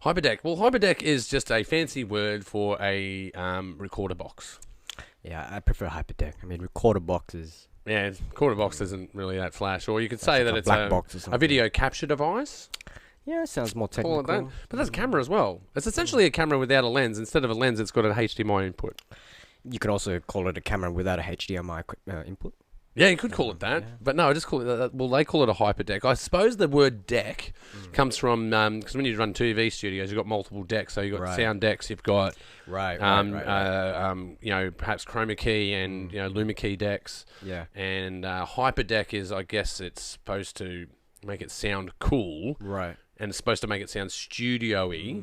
Hyperdeck. Well, Hyperdeck is just a fancy word for a recorder box. Yeah, I prefer Hyperdeck. I mean, recorder boxes. Yeah, recorder box isn't really that flash. Or you could say that it's a video capture device. Yeah, it sounds more technical. Call it that. But that's a camera as well. It's essentially a camera without a lens. Instead of a lens, it's got an HDMI input. You could also call it a camera without a HDMI input. Yeah, you could call it that. Yeah. But no, I just call it that. Well, they call it a hyperdeck. I suppose the word deck comes from, because when you run TV studios, you've got multiple decks. So you've got sound decks, you've got, perhaps chroma key and, luma key decks. Yeah. And hyperdeck is, I guess it's supposed to make it sound cool. Right. And it's supposed to make it sound studio-y.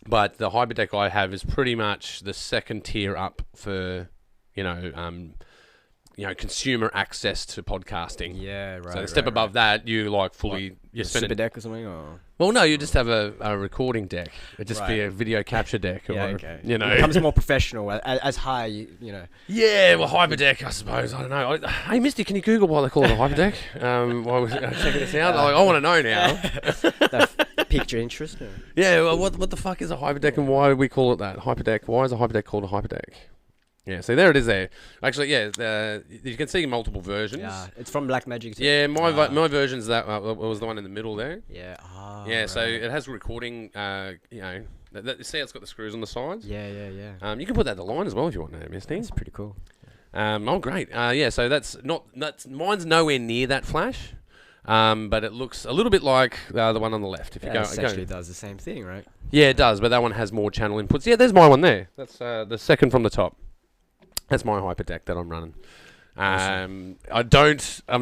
But the hyperdeck I have is pretty much the second tier up for, consumer access to podcasting. Yeah, right. So the step above that, you fully... you spend super deck or something? Or? Well, no, you just have a recording deck. It'd just be a video capture deck. Or, okay. It becomes more professional as high, Yeah, well, hyperdeck, I suppose. I don't know. Hey, Misty, can you Google why they call it a hyperdeck? While we're checking this out? I want to know now. That piqued your interest? Or? Yeah, well, what the fuck is a hyperdeck and why do we call it that? Hyperdeck. Why is a hyperdeck called a hyperdeck? Yeah, so there it is there. Actually, you can see multiple versions. Yeah, it's from Blackmagic too. Yeah, my version's that was the one in the middle there. Yeah. Yeah, right. So it has recording, you see it's got the screws on the sides? Yeah. You can put that in the line as well if you want to, Misty. That's pretty cool. Great. So that's mine's nowhere near that flash. But it looks a little bit like the one on the left. If you go, essentially does the same thing, right? Yeah, it does, but that one has more channel inputs. Yeah, there's my one there. That's the second from the top. That's my hyperdeck that I'm running. I'm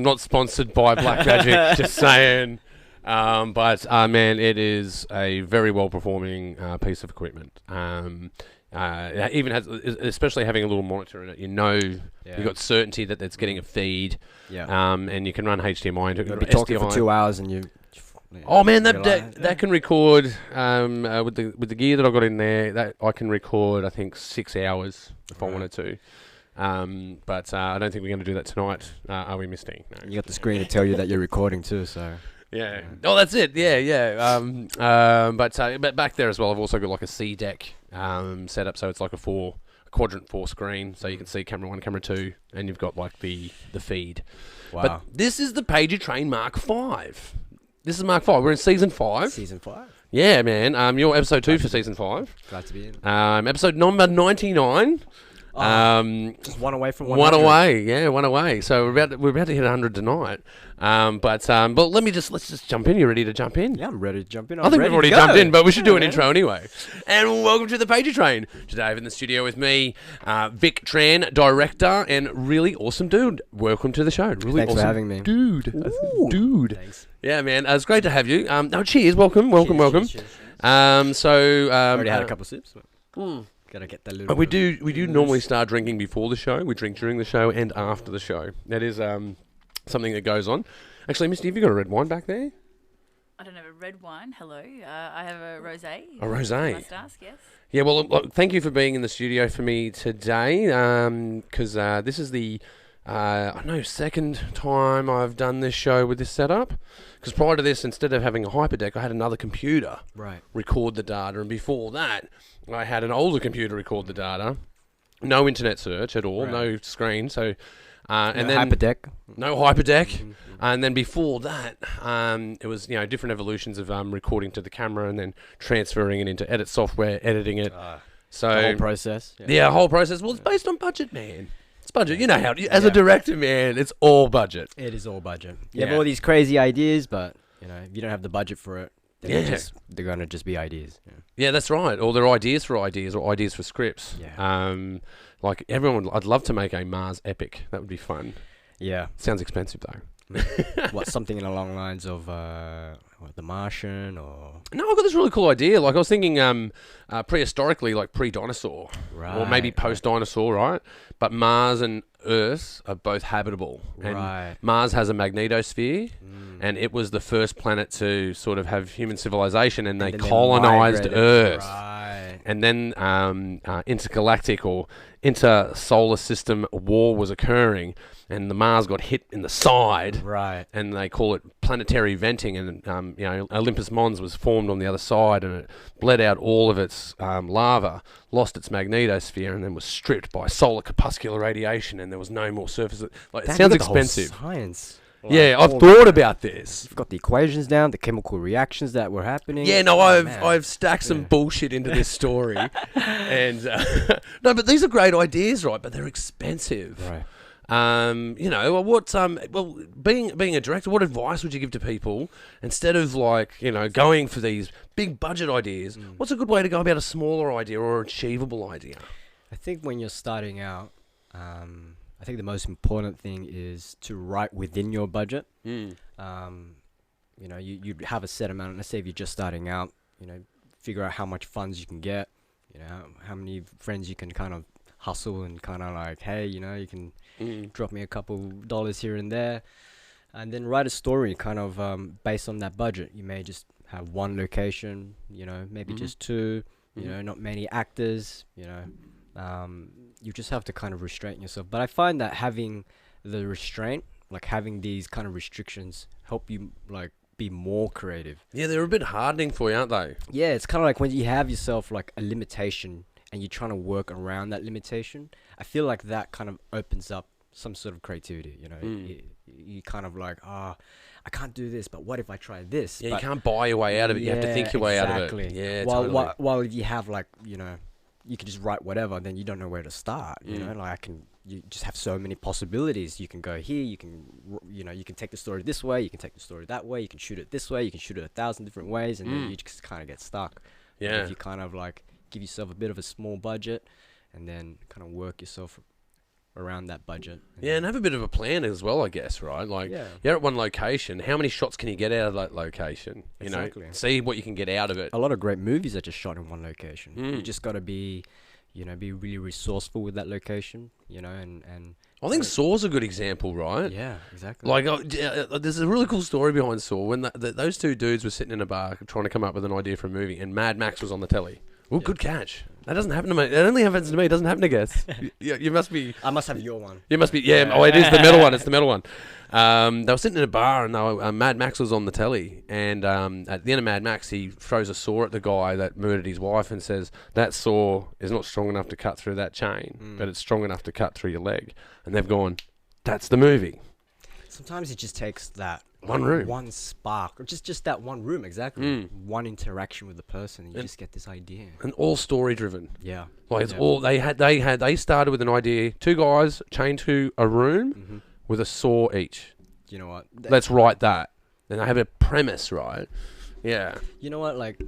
not sponsored by Blackmagic, just saying. But man, it is a very well performing piece of equipment. It even has, especially having a little monitor in it. You've got certainty that it's getting a feed. Yeah. And you can run HDMI into it. You'll be talking for 2 hours and you. Oh man, that can record with the gear that I've got in there. That I can record, I think 6 hours if I wanted to. But I don't think we're going to do that tonight. Are we, Misty? No. You got the screen to tell you that you're recording too, so. Yeah. Oh, that's it. Yeah. But back there as well, I've also got like a C deck set up, so it's like a quadrant 4 screen, so you can see camera 1, camera 2, and you've got like the feed. Wow. But this is the Pagey Tran Mark 5. This is Mark 5. We're in season 5. Season 5. Yeah, man. You're episode 2 for season 5. Glad to be in. Episode number 99. Just one away from 100. One away. So we're about to hit 100 tonight. But let's just jump in. You ready to jump in? Yeah, I'm ready to jump in. I think we've already jumped in, but we should do an intro anyway. And welcome to the Pagey Train. Today in the studio with me, Vic Tran, director, and really awesome dude. Welcome to the show. Really Thanks awesome for having me. Dude. Dude. Thanks. Yeah, man. It's great to have you. Cheers. Welcome. Cheers. Already had a couple sips. Gotta get that little. We do normally start drinking before the show. We drink during the show and after the show. That is something that goes on. Actually, Misty, have you got a red wine back there? I don't have a red wine. Hello. I have a rosé. A rosé. Must ask, yes. Yeah, well, look, thank you for being in the studio for me today, because this is the second time I've done this show with this setup. Because prior to this, instead of having a hyperdeck, I had another computer record the data, and before that, I had an older computer record the data. No internet search at all, no screen. So, and then hyperdeck. No hyperdeck. And then before that, it was different evolutions of recording to the camera and then transferring it into edit software, editing it. So the whole process. Yeah, whole process. Well, it's based on budget, man. It's budget. You know how as a director, man, it's all budget. It is all budget. You have all these crazy ideas, but if you don't have the budget for it, they're gonna just be ideas. Yeah, that's right. Or they're ideas for ideas, or ideas for scripts. Yeah. Like everyone, I'd love to make a Mars epic. That would be fun. Yeah. Sounds expensive though. What, something along the lines of The Martian, or? No, I've got this really cool idea. Like I was thinking, prehistorically, like pre-dinosaur, or maybe post-dinosaur, right? But Mars and Earth are both habitable, and Mars has a magnetosphere, and it was the first planet to sort of have human civilization, and they colonized Earth. and then intergalactic or inter-solar system war was occurring, and the Mars got hit in the side, Right. and they call it planetary venting, and Olympus Mons was formed on the other side, and it bled out all of its lava, lost its magnetosphere, and then was stripped by solar corpuscular radiation, and there was no more surface. Like, it sounds expensive. Science. Yeah, I've thought about this. You've got the equations down, the chemical reactions that were happening. Yeah, no, I've stacked some bullshit into this story, and no, but these are great ideas, right? But they're expensive. Right. Being a director, what advice would you give to people instead of going for these big budget ideas? What's a good way to go about a smaller idea or achievable idea? I think when you're starting out, I think the most important thing is to write within your budget. You have a set amount. Let's say if you're just starting out, figure out how much funds you can get. How many friends you can kind of hustle and kind of like, hey, you can drop me a couple dollars here and there, and then write a story kind of based on that budget. You may just have one location, maybe just two, not many actors, you just have to kind of restrain yourself. But I find that having the restraint, like having these kind of restrictions, help you like be more creative. Yeah, they're a bit hardening for you, aren't they? Yeah, it's kind of like when you have yourself like a limitation and you're trying to work around that limitation. I feel like that kind of opens up some sort of creativity. You kind of like, I can't do this, but what if I try this? Yeah, but you can't buy your way out of it. You have to think your way out of it. Yeah, totally. While if you have like, you can just write whatever, then you don't know where to start. You just have so many possibilities. You can go here. You can, you can take the story this way. You can take the story that way. You can shoot it this way. You can shoot it 1,000 different ways, and then you just kind of get stuck. Yeah. But if you kind of like give yourself a bit of a small budget, and then kind of work yourself around that budget. And have a bit of a plan as well, I guess, right? Like, you're at one location. How many shots can you get out of that location? Exactly. See what you can get out of it. A lot of great movies are just shot in one location. You just got to be, be really resourceful with that location, and I think Saw's a good example, right? Yeah, exactly. Like, there's a really cool story behind Saw. When those two dudes were sitting in a bar trying to come up with an idea for a movie, and Mad Max was on the telly. Well, good catch. That doesn't happen to me. It only happens to me. It doesn't happen to guests. You must be... I must have your one. You must be... Yeah. Oh, it is the metal one. It's the metal one. They were sitting in a bar, and Mad Max was on the telly. And at the end of Mad Max, he throws a saw at the guy that murdered his wife and says, that saw is not strong enough to cut through that chain, but it's strong enough to cut through your leg. And they've gone, that's the movie. Sometimes it just takes that one room, one spark, or just that one room, exactly. One interaction with the person, and you just get this idea. And all story driven. Yeah, like it's all they started with an idea. Two guys chained to a room with a saw each. You know what? Let's write that. Then they have a premise, right? Yeah. You know what? Like,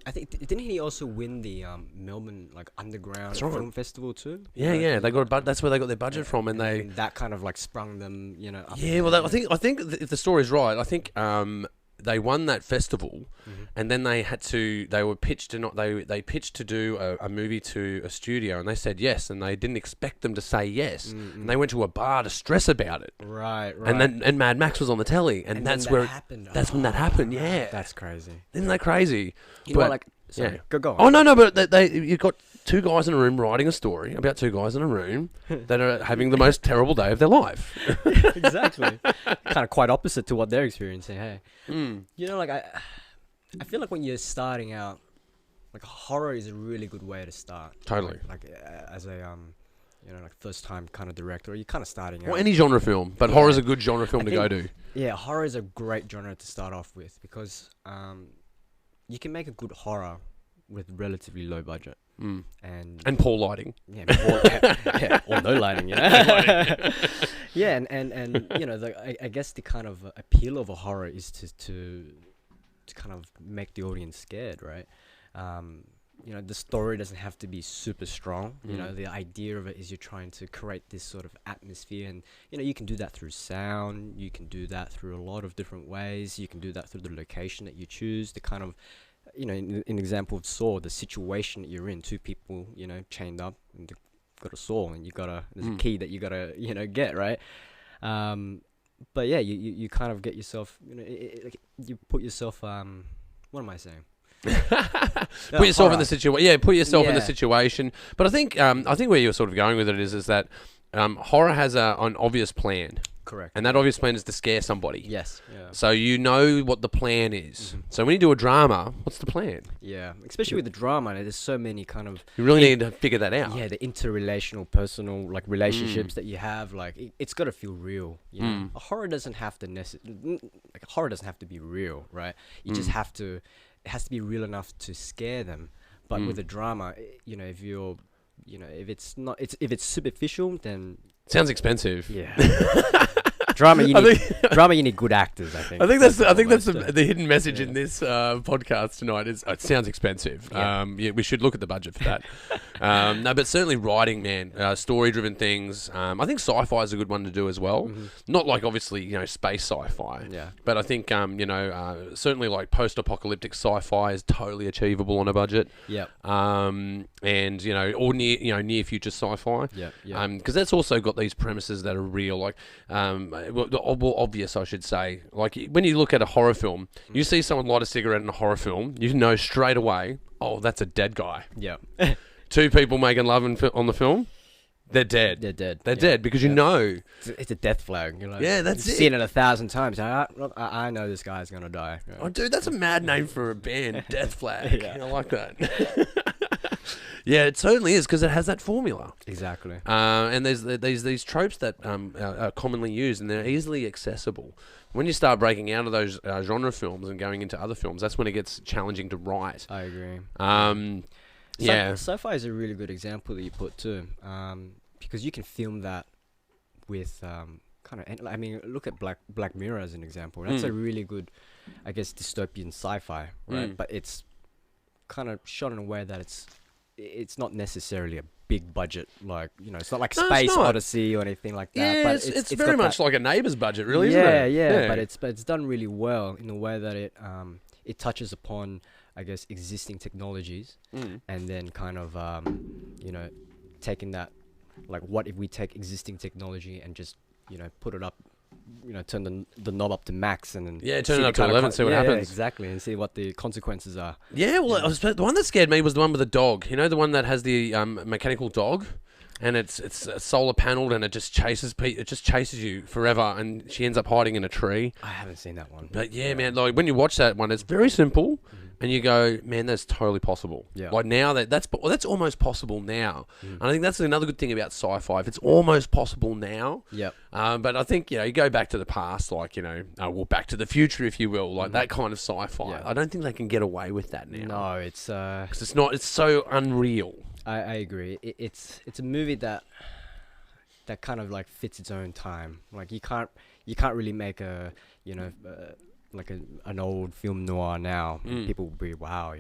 I think didn't he also win the Melbourne Underground Film Festival too? Yeah. They got that's where they got their budget from, and that kind of sprung them, Up I think if the story's right, I think they won that festival, and then they were pitched to they pitched to do a movie to a studio, and they said yes, and they didn't expect them to say yes, and they went to a bar to stress about it. Right. And Mad Max was on the telly, and that's where happened. That's when that happened. Yeah, that's crazy. Isn't that crazy? Sorry, go on. Oh no, but you've got two guys in a room writing a story about two guys in a room that are having the most terrible day of their life. Exactly. Kind of quite opposite to what they're experiencing. Hey, I feel like when you're starting out, horror is a really good way to start. Totally. As a first time kind of director, you're kind of starting out. Well, any genre film, but horror's a good genre film to go to. Yeah, horror is a great genre to start off with because you can make a good horror with relatively low budget. And poor lighting. Yeah, or no lighting, Yeah, and I guess the kind of appeal of a horror is to kind of make the audience scared, right? The story doesn't have to be super strong. The idea of it is you're trying to create this sort of atmosphere, and you can do that through sound. You can do that through a lot of different ways. You can do that through the location that you choose. The kind of in example of Saw, the situation that you're in, two people, chained up, and they've got a saw, and there's a key that you gotta, get, right? But yeah, you kind of get yourself, you put yourself, what am I saying? Put yourself in the horror. situation. Yeah, put yourself in the Yeah. situation. But I think where you're sort of going with it is that horror has an obvious plan, Correct. and that obvious plan is to scare somebody. Yes. Yeah. So you know what the plan is. So when you do a drama, what's the plan? Yeah. Especially with the drama, there's so many kind of You really need to figure that out. yeah, the interrelational, personal like relationships that you have. Like it's got to feel real. You know, a horror doesn't have to horror doesn't have to be real, right? You just have to. It has to be real enough to scare them. But with a drama, you know, if you're, you know, if it's superficial, then Sounds expensive. yeah. Drama, you I need think- drama. You need good actors. I think. I think that's almost, the hidden message in this podcast tonight. Is it sounds expensive. Yeah. Yeah, we should look at the budget for that. No, but certainly writing, man, story-driven things. I think sci-fi is a good one to do as well. Not like obviously space sci-fi. Yeah. But I think certainly like post-apocalyptic sci-fi is totally achievable on a budget. Yeah. And or near future sci-fi. Yeah. Yeah. Because that's also got these premises that are real, like obvious, I should say. Like when you look at a horror film, you see someone light a cigarette in a horror film, you know straight away, oh, that's a dead guy. Yeah. Two people making love on the film, they're dead. They're dead. They're Yeah. dead because you know. It's a death flag. You know. Yeah, that's You've it. seen it 1,000 times. I know this guy's gonna die. Yeah. Oh, dude, that's a mad name for a band, Death Flag. Yeah. I like that. Yeah, it certainly is because it has that formula. Exactly. And there's these tropes that are commonly used, and they're easily accessible. When you start breaking out of those genre films and going into other films, that's when it gets challenging to write. I agree. Yeah. Sci-fi is a really good example that you put too, because you can film that with I mean, look at Black Mirror as an example. That's a really good, I guess, dystopian sci-fi, right? But it's kind of shot in a way that it's not necessarily a big budget, like it's not like No, it's Space not. Odyssey or anything like that. Yeah, but it's got very that- much like a Neighbours budget, really, yeah, isn't it? yeah, but it's done really well in the way that it touches upon, I guess, existing technologies, and then kind of taking that, like, what if we take existing technology and just put it up, turn the knob up to max, and then Yeah, turn see it the up to kind of 11, see what yeah, happens. exactly, and see what the consequences are. Yeah, well, the one that scared me was the one with the dog. You know, the one that has the mechanical dog, and it's solar panelled, and it just chases you forever, and she ends up hiding in a tree. I haven't seen that one. But yeah, man, like when you watch that one, it's very simple, and you go, man, that's totally possible. Yeah. Like now that's almost possible now, and I think that's another good thing about sci-fi. If it's almost possible now, Yep. but I think you go back to the past, like well, Back to the Future, if you will, like that kind of sci-fi. Yeah. I don't think they can get away with that now. No, it's 'Cause it's not. It's so unreal. I agree. It's a movie that kind of like fits its own time. Like you can't really make a like an old film noir now. People will be wow,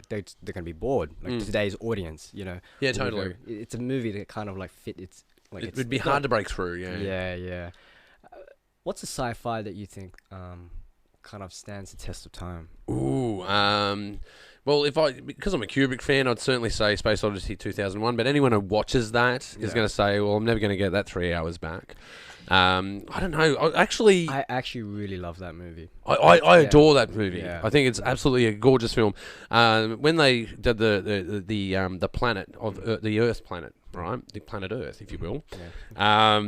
they're gonna be bored. Like today's audience, Yeah, will be totally. it's a movie that kind of like fit its like. It would be hard to break through. Yeah. Yeah, yeah. What's a sci-fi that you think kind of stands the test of time? Ooh. Well, because I'm a Kubrick fan, I'd certainly say Space Odyssey 2001. But anyone who watches that is going to say, "Well, I'm never going to get that 3 hours back." I don't know. I Actually, actually really love that movie. I adore that movie. Yeah. I think it's absolutely a gorgeous film. When they did the planet of the Earth planet, right? The planet Earth, if you will. Yeah.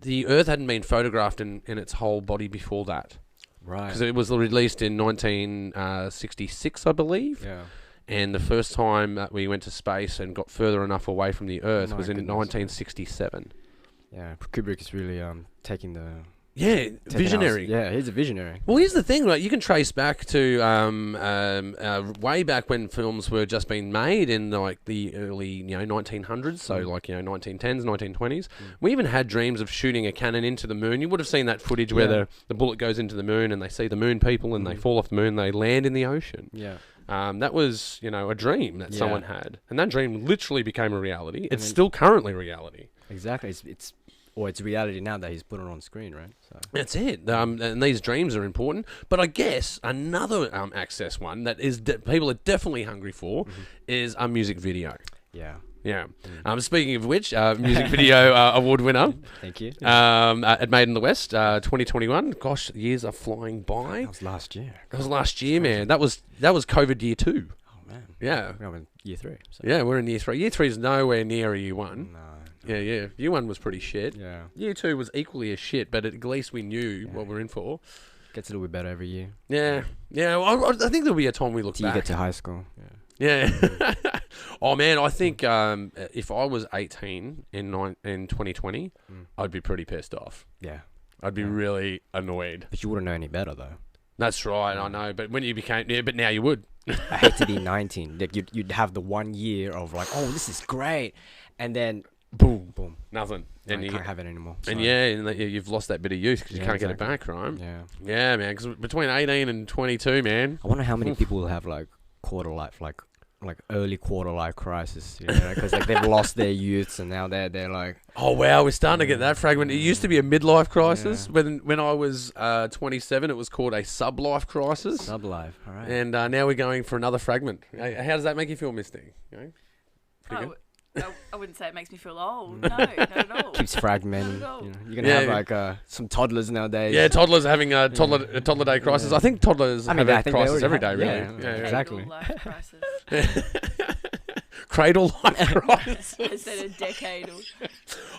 The Earth hadn't been photographed in its whole body before that. Right. Because it was released in 1966, I believe. Yeah. And the first time that we went to space and got further enough away from the Earth My was in goodness. 1967. Yeah. Kubrick is really taking the Yeah, visionary. Yeah, he's a visionary. Well, here's the thing, right? You can trace back to way back when films were just being made in like the early 1900s, so like 1910s, 1920s. We even had dreams of shooting a cannon into the moon. You would have seen that footage where Yeah. the bullet goes into the moon and they see the moon people and they fall off the moon, they land in the ocean. Yeah. That was a dream that Yeah. someone had, and that dream literally became a reality. It's mean- still currently reality. Exactly. It's reality now that he's put it on screen, right? So That's it. And these dreams are important. But I guess another access one that is people are definitely hungry for is a music video. yeah. Yeah. Speaking of which, music video award winner. Thank you. At Made in the West, 2021. Gosh, years are flying by. That was last year. That was last year, man. That was COVID year 2. Oh man. Yeah. We're in year 3. So. Yeah, we're in year 3. Year 3 is nowhere near a year 1. No. Yeah. Year 1 was pretty shit. Yeah. Year 2 was equally as shit, but at least we knew what we're in for. Gets a little bit better every year. Yeah. Well, I think there'll be a time we look Till back. you get to high school. Yeah. Oh man, I think if I was 18 in 2020, I'd be pretty pissed off. Yeah. I'd be really annoyed. But you wouldn't know any better though. That's right, I know. But when you became, but now you would. I hate to be 19. Like you'd have the 1 year of like, oh, this is great, and then boom, Nothing. And you can't have it anymore. And you've lost that bit of youth because you can't get it back, right? Yeah, man. Because between 18 and 22, man. I wonder how many people will have like quarter life, like early quarter life crisis, you know, because like they've lost their youths and now they're like, oh wow, we're starting to get that fragment. It used to be a midlife crisis. When I was 27, it was called a sublife crisis. Sublife, all right. And now we're going for another fragment. How does that make you feel, Misty? Pretty good? I wouldn't say it makes me feel old. No, not at all. Keeps fragmenting. Not at all. You know, you're gonna have like some toddlers nowadays. Yeah, toddlers having a toddler day crisis. I think toddlers have a crisis every day, really. Yeah, exactly. Life crisis. Cradle life crisis. I said a decadal.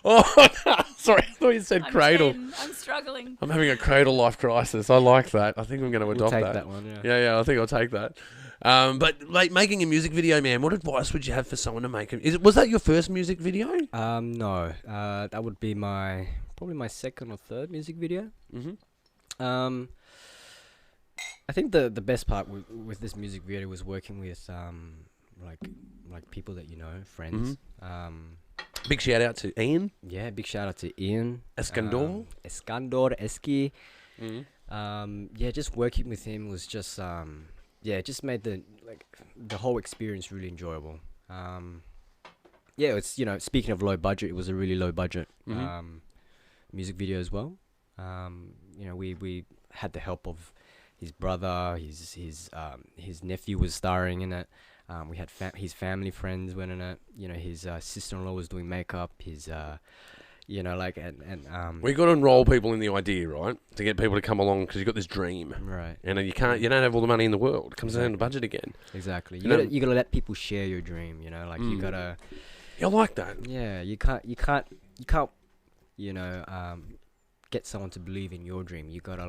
Oh, no, sorry. I thought you said cradle. 10, I'm struggling. I'm having a cradle life crisis. I like that. I think I'm going to adopt take that. that one, Yeah, I think I'll take that. But like making a music video, man, what advice would you have for someone to make it? Was that your first music video? No. That would be probably my second or third music video. Mm-hmm. I think the best part with this music video was working with like people that you know, friends. Mm-hmm. Big shout out to Ian. Yeah, big shout out to Ian. Escandor. Eski. Mm-hmm. Yeah, just working with him was just it just made the whole experience really enjoyable. Yeah, it's, you know, speaking of low budget, it was a really low budget music video as well. You know, we had the help of his brother, his nephew was starring in it. We had his family friends went in it. You know, his sister-in-law was doing makeup. His you know, like we got to enroll people in the idea, right? To get people to come along because you got this dream, right? And you don't have all the money in the world. It comes down to budget again. Exactly. You gotta let people share your dream. You know, like you gotta. Yeah, I like that. Yeah, you can't. You know, get someone to believe in your dream. You gotta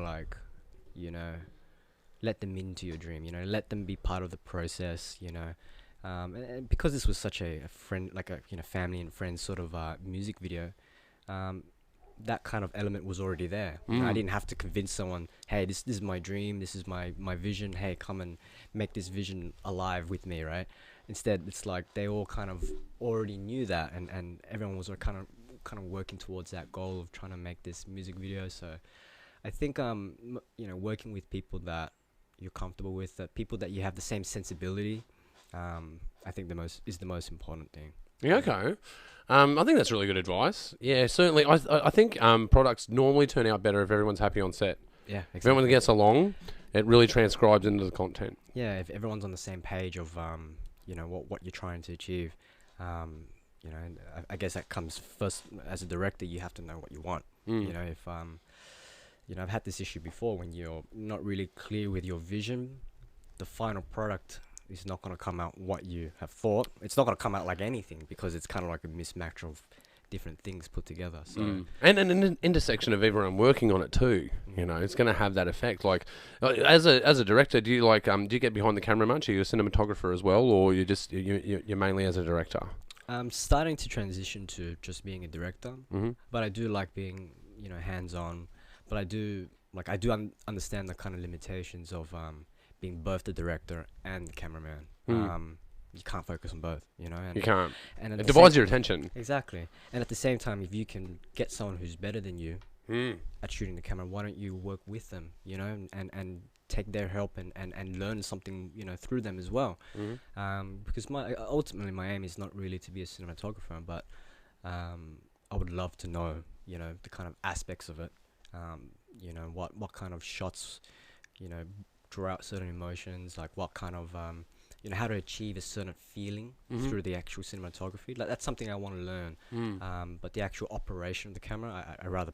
let them into your dream. You know, let them be part of the process. You know. And because this was such a friend, like a family and friends sort of music video, that kind of element was already there. You know, I didn't have to convince someone, hey, this is my dream, this is my vision. Hey, come and make this vision alive with me, right? Instead, it's like they all kind of already knew that, and everyone was kind of working towards that goal of trying to make this music video. So, I think you know, working with people that you're comfortable with, people that you have the same sensibility. I think is the most important thing. Yeah, okay. I think that's really good advice. Yeah, certainly. I think products normally turn out better if everyone's happy on set. Yeah, exactly. If everyone gets along, it really transcribes into the content. Yeah, if everyone's on the same page of you know, what you're trying to achieve, you know, and I guess that comes first. As a director, you have to know what you want. You know, if you know, I've had this issue before when you're not really clear with your vision, the final product is not going to come out what you have thought. It's not going to come out like anything because it's kind of like a mismatch of different things put together. So and an intersection of everyone working on it too. You know, it's going to have that effect. Like, as a director, do you get behind the camera much? Are you a cinematographer as well, or you're mainly as a director? I'm starting to transition to just being a director, but I do like being, you know, hands-on. But I do understand the kind of limitations of being both the director and the cameraman. You can't focus on both, you know. And you can't. And it divides your attention. Exactly. And at the same time, if you can get someone who's better than you at shooting the camera, why don't you work with them, you know, and take their help and learn something, you know, through them as well. Because ultimately my aim is not really to be a cinematographer, but I would love to know, you know, the kind of aspects of it. You know, what kind of shots, you know, draw out certain emotions, like what kind of how to achieve a certain feeling through the actual cinematography. Like that's something I want to learn. But the actual operation of the camera, I rather,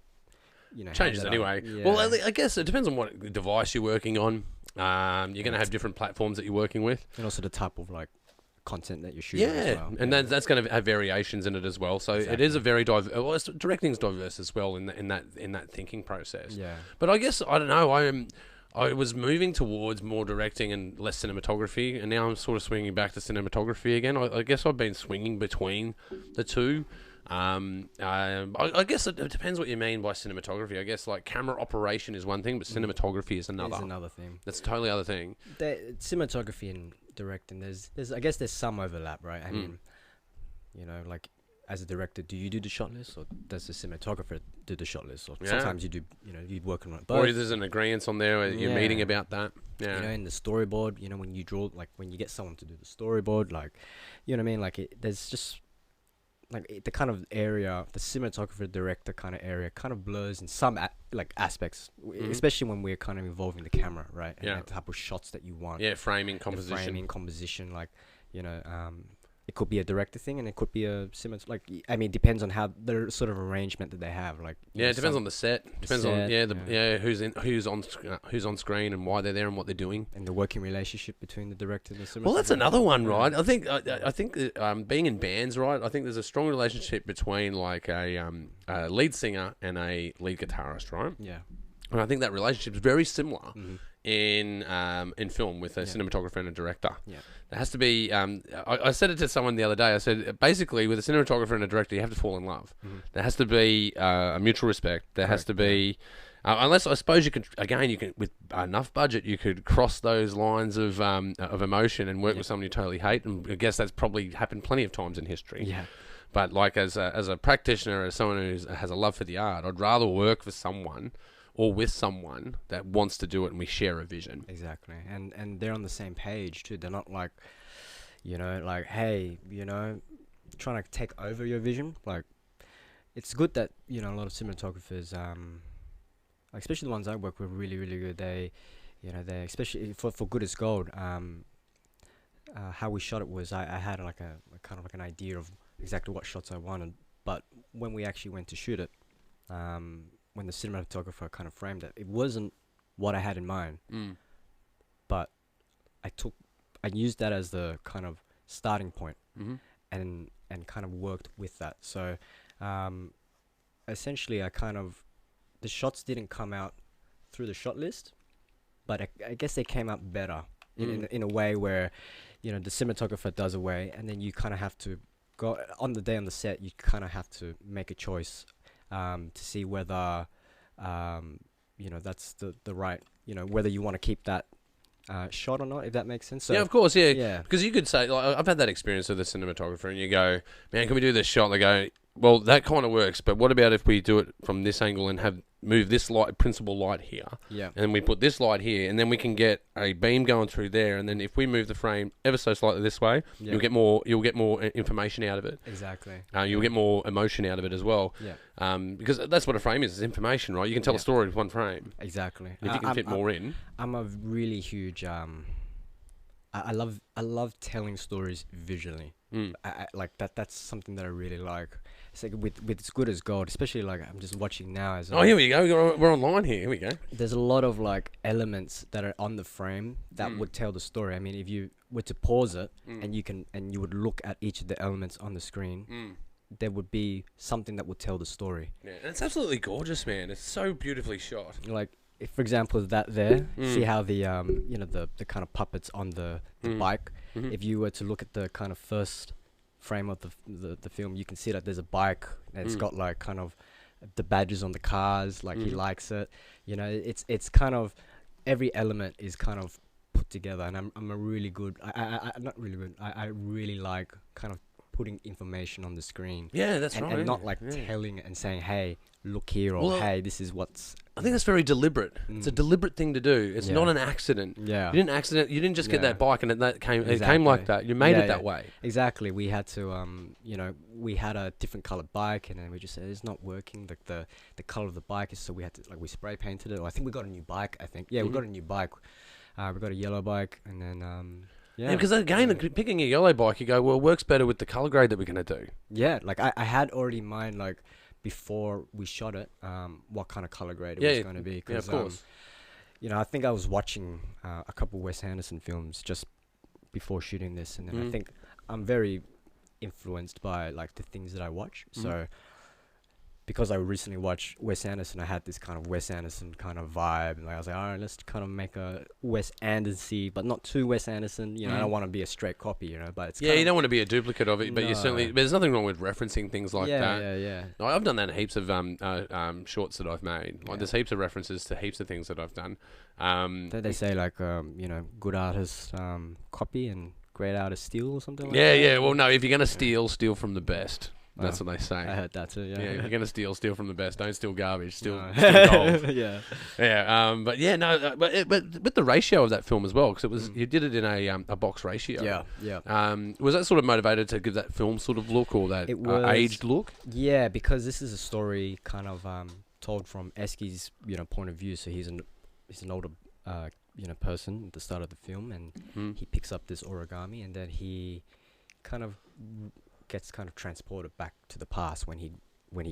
changes anyway. Yeah. Well, I guess it depends on what device you're working on. You're going to have different platforms that you're working with, and also the type of like content that you're shooting. As well. And that's going to have variations in it as well. So it is a very diverse. Directing's diverse as well in that thinking process. Yeah. But I guess I don't know. I was moving towards more directing and less cinematography, and now I'm sort of swinging back to cinematography again. I guess I've been swinging between the two. I guess it depends what you mean by cinematography. I guess like camera operation is one thing, but cinematography is another. It's another thing. That's a totally other thing. Cinematography and directing, there's I guess there's some overlap, right? I mean, like as a director, do you do the shot list, or does the cinematographer do the shot list? Or sometimes you do, you work on both. Or there's an agreement on there, you're meeting about that. Yeah. In the storyboard, when you draw, like when you get someone to do the storyboard, like, you know what I mean? Like there's just like the kind of area, the cinematographer director kind of area kind of blurs in some aspects, especially when we're kind of involving the camera, right? And the type of shots that you want. Yeah, framing, composition. Like, it could be a director thing, and it could be a cinematographer. Like, I mean, it depends on how the sort of arrangement that they have. Like, it depends on the set. Depends on who's on screen and why they're there and what they're doing, and the working relationship between the director and the cinematographer. Well, that's another one, right? I think being in bands, right? I think there's a strong relationship between like a lead singer and a lead guitarist, right? Yeah. And I think that relationship is very similar in film with a cinematographer and a director. Yeah. There has to be. I said it to someone the other day. I said basically with a cinematographer and a director, you have to fall in love. There has to be a mutual respect. There has to be. Unless I suppose you can with enough budget you could cross those lines of emotion and work with someone you totally hate, and I guess that's probably happened plenty of times in history. Yeah. But like as a practitioner, as someone who has a love for the art, I'd rather work for someone or with someone that wants to do it and we share a vision. Exactly. And they're on the same page too. They're not like, like, hey, trying to take over your vision. Like, it's good that, a lot of cinematographers, especially the ones I work with, really, really good. They especially for Good as Gold, how we shot it was I had like a kind of like an idea of exactly what shots I wanted. But when we actually went to shoot it, when the cinematographer kind of framed it, it wasn't what I had in mind. But I used that as the kind of starting point, and kind of worked with that. So essentially the shots didn't come out through the shot list, but I guess they came out better in a way where, the cinematographer does a way, and then you kind of have to go on the day on the set, you kind of have to make a choice to see whether that's the right, whether you want to keep that shot or not, if that makes sense. So, yeah, of course, yeah. Because you could say, like, I've had that experience with a cinematographer, and you go, man, can we do this shot? And they go, well, that kind of works, but what about if we do it from this angle and move this principal light here, and then we put this light here, and then we can get a beam going through there, and then if we move the frame ever so slightly this way, you'll get more information out of it. Exactly. You'll get more emotion out of it as well. Yeah. Because that's what a frame is information, right? You can tell a story with one frame. Exactly. And if you can fit more in. I'm a really huge I love telling stories visually. I like that. That's something that I really like. It's like with It's Good as Gold, especially like I'm just watching now. Here we go. We're online here. Here we go. There's a lot of like elements that are on the frame that would tell the story. I mean, if you were to pause it and you would look at each of the elements on the screen, there would be something that would tell the story. Yeah, and it's absolutely gorgeous, man. It's so beautifully shot. Like, if, for example, that there, see how the the kind of puppets on the bike. If you were to look at the kind of first frame of the film, you can see that there's a bike and it's got like kind of the badges on the cars, like he likes it. It's kind of every element is kind of put together, and I'm a really good. I'm not really good. I really like kind of putting information on the screen. Yeah, that's right. And not like telling and saying, hey, look here, or hey, this is what's... I think that's very deliberate. It's a deliberate thing to do. It's not an accident. Yeah. You didn't just get that bike and it came like that. You made it that way. Exactly. We had to, we had a different colored bike, and then we just said, it's not working. The color of the bike is, so we had to, like, we spray painted it. Or I think we got a new bike, we got a new bike. We got a yellow bike, and then... Yeah. Because again, picking a yellow bike, you go, well, it works better with the color grade that we're going to do. Yeah, like I had already in mind, like before we shot it, what kind of color grade it was going to be. Yeah, of 'cause, course. you know, I think I was watching a couple Wes Anderson films just before shooting this, and then I think I'm very influenced by like the things that I watch. So because I recently watched Wes Anderson, I had this kind of Wes Anderson kind of vibe, and like, I was like, all right, let's kind of make a Wes Anderson, but not too Wes Anderson. You know, I don't want to be a straight copy, you know, but it's Yeah, you don't want to be a duplicate of it, but you No. certainly. There's nothing wrong with referencing things like that. Yeah. No, I've done that in heaps of shorts that I've made. Like, Yeah. there's heaps of references to heaps of things that I've done. They say like you know, good artists copy and great artists steal or something like Yeah, that. yeah. Well, no, if you're gonna steal from the best. That's Oh, what they say. I heard that too. Yeah, Yeah. if you're gonna steal from the best. Don't steal garbage. Steal, No. steal gold. Yeah. Yeah. But yeah, no. But with the ratio of that film as well, because it was you did it in a box ratio. Yeah. Was that sort of motivated to give that film sort of look or that It was- aged look? Yeah, because this is a story kind of told from Eski's, you know, point of view. So he's an older you know, person at the start of the film, and he picks up this origami, and then he kind of gets kind of transported back to the past when he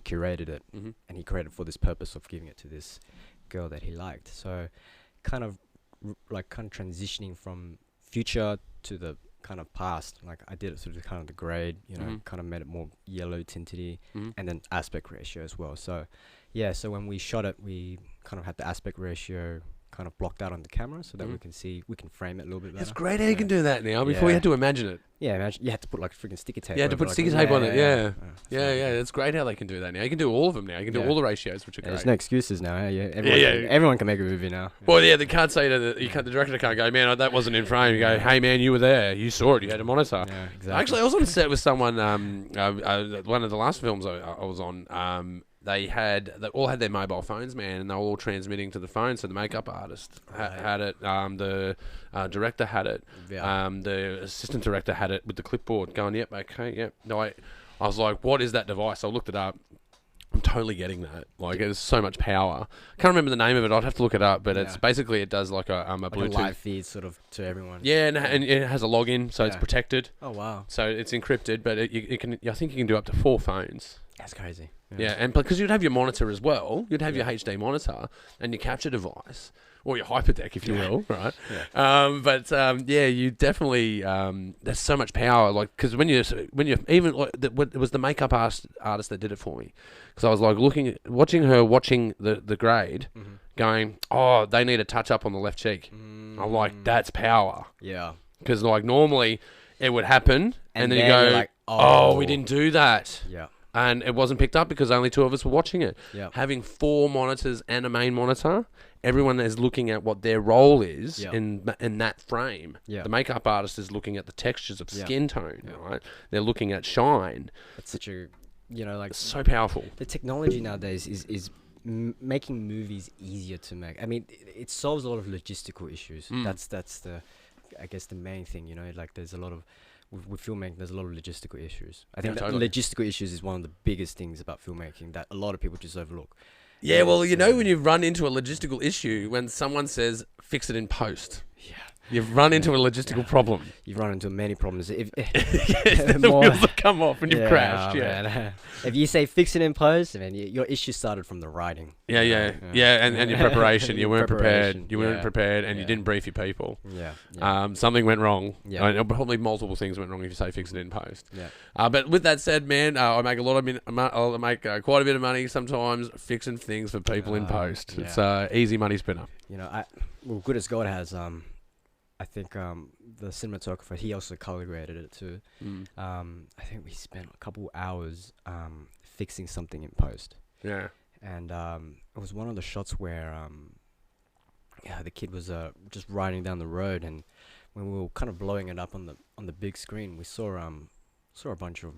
curated it, and he created for this purpose of giving it to this girl that he liked. So kind of transitioning from future to the kind of past. Like I did it through the kind of the grade, you know, kind of made it more yellow tinted, and then aspect ratio as well. So yeah, so when we shot it, we kind of had the aspect ratio kind of blocked out on the camera so that we can frame it a little bit better. It's great how you can do that now. Before you had to imagine it. Yeah, imagine you had to put like freaking sticky tape. You had to over, put like, sticky tape on it. Yeah. It's Yeah, like- yeah. It's great how they can do that now. You can do all of them now. You can do all the ratios, which are great. There's no excuses now. Yeah, yeah. Everyone can make a movie now. Well, yeah, they can't say that. The director can't go, man, that wasn't in frame. You go, hey, man, you were there. You saw it. You had a monitor. Yeah, exactly. Actually, I was on set with someone. One of the last films I was on. They all had their mobile phones, man, and they were all transmitting to the phone. So the makeup artist had it. The director had it. Yeah. The assistant director had it with the clipboard, going, "Yep, okay, yep." No, I was like, "What is that device?" I looked it up. I'm totally getting that. Like, there's so much power. Can't remember the name of it. I'd have to look it up. But it's basically it does like a like Bluetooth a live feed sort of to everyone. Yeah, and it has a login, so it's Yeah. protected. Oh wow, So it's encrypted, but you can. I think you can do up to 4 phones. that's crazy. Yeah, and because you'd have your monitor as well, you'd have your HD monitor and your capture device, or your hyperdeck, if you will, right? Yeah. Yeah, you definitely. There's so much power, like because when you even like it was the makeup artist that did it for me, because I was like watching the grade, going, oh, they need a touch up on the left cheek. I'm like, that's power, Yeah. because like normally it would happen, and then you you're go, like, oh, we didn't do that. Yeah. And it wasn't picked up because only 2 of us were watching it. Yeah. Having 4 monitors and a main monitor, everyone is looking at what their role is in that frame. Yeah. The makeup artist is looking at the textures of skin tone, Yeah. right? They're looking at shine. It's such a, you know, like It's so powerful. the technology nowadays is making movies easier to make. I mean, it solves a lot of logistical issues. That's the, I guess, the main thing. You know, like there's a lot of with filmmaking, there's a lot of logistical issues. I think that totally. logistical issues is one of the biggest things about filmmaking that a lot of people just overlook. Yeah, well, you know when you've run into a logistical issue, when someone says, fix it in post. Yeah. You've run into a logistical problem. You've run into many problems. If the more- wheels have come off and you've crashed. oh, Yeah. man. If you say fix it in post, I mean, your issue started from the writing. Yeah, and your preparation. You weren't prepared. Preparation, You weren't yeah. prepared, and you Yeah. didn't brief your people. Yeah. Something went wrong. Yeah. And probably multiple things went wrong if you say fix it in post. Yeah. But with that said, man, I make a lot of I'll make quite a bit of money sometimes fixing things for people in post. yeah. It's easy money spinner. You know, Good as God has, I think the cinematographer, he also color graded it too. I think we spent a couple hours fixing something in post. Yeah. And it was one of the shots where the kid was just riding down the road, and when we were kind of blowing it up on the big screen, we saw a bunch of,